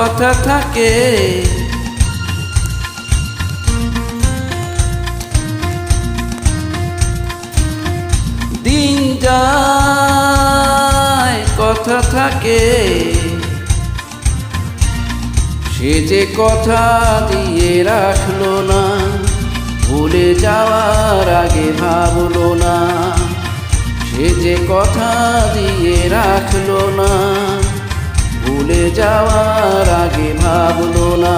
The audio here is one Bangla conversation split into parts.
কথা থাকে। দিন যায় কথা থাকে, সে যে কথা দিয়ে রাখলো না, ভুলে যাওয়ার আগে ভাবলো না। সে যে কথা দিয়ে রাখলো না, ভুলে যাওয়ার আগে ভাবলো না।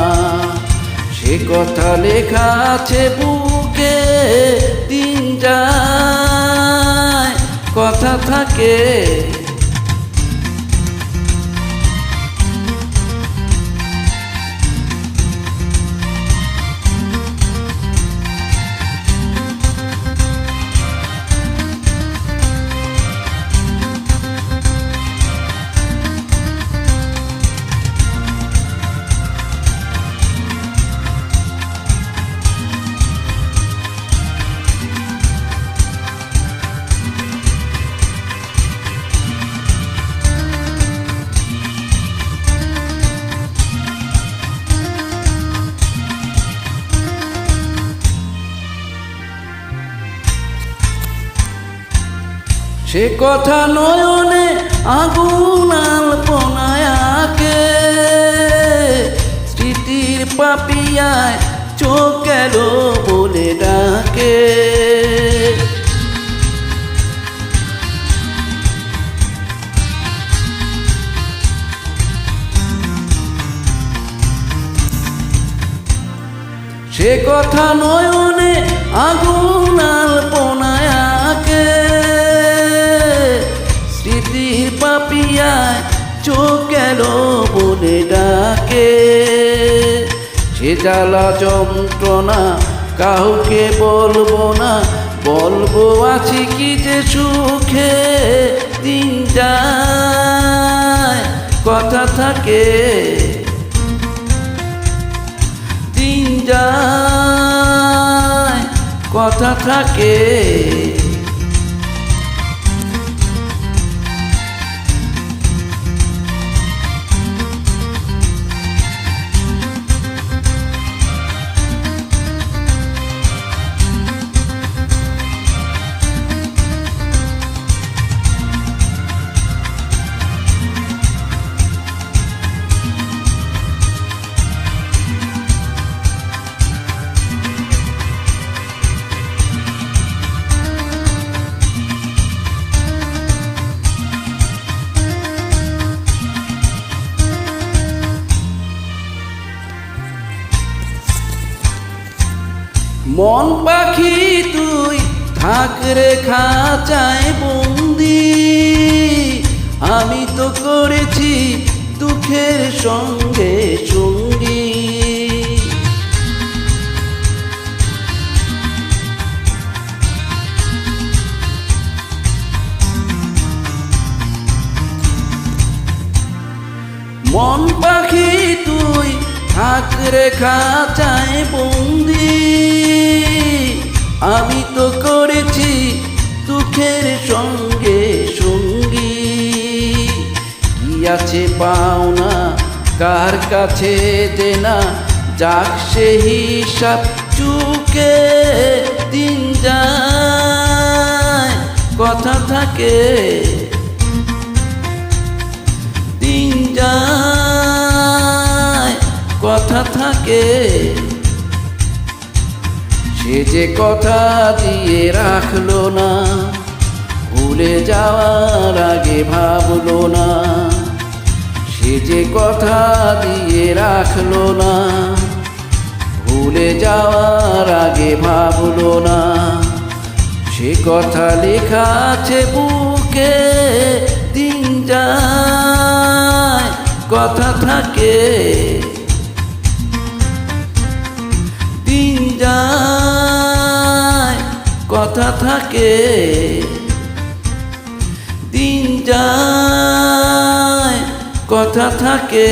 সে কথা লেখা আছে বুকে, দিন যায় কথা থাকে। সে কথা নয়নে আগুন আলপনায় আঁকে, স্মৃতির পাপিয়ায় চোখ গেল বলে ডাকে। সে কথা নয়নে আগুন আলপনায় আঁকে, স্মৃতির পাপিয়ায় চোখ গেল বলে ডাকে। সে জ্বালা যন্ত্রণা কাউকে বলবো না, বলবো আছি কি যে সুখে। দিন যায় কথা থাকে, দিন যায় কথা থাকে। মন পাখি তুই থাক রে খাঁচায় বন্দি, আমি তো করেছি দুঃখের সঙ্গে সঙ্গী। মন পাখি তুই থাক রে খাঁচায় বন্দি, আমি তো করেছি দুঃখের সঙ্গে সঙ্গী। কি আছে পাওনা কার কাছে দেনা, যাক সে হিসাব চুকে। দিন যায় কথা থাকে, দিন যায় কথা থাকে। সে যে কথা দিয়ে রাখলো না, ভুলে যাওয়ার আগে ভাবলো না। সে যে কথা দিয়ে রাখলো না, ভুলে যাওয়ার আগে ভাবলো না। সে কথা লেখা আছে বুকে, দিন যায় কথা থাকে, দিন যায় কথা থাকে, দিন যায় কথা থাকে।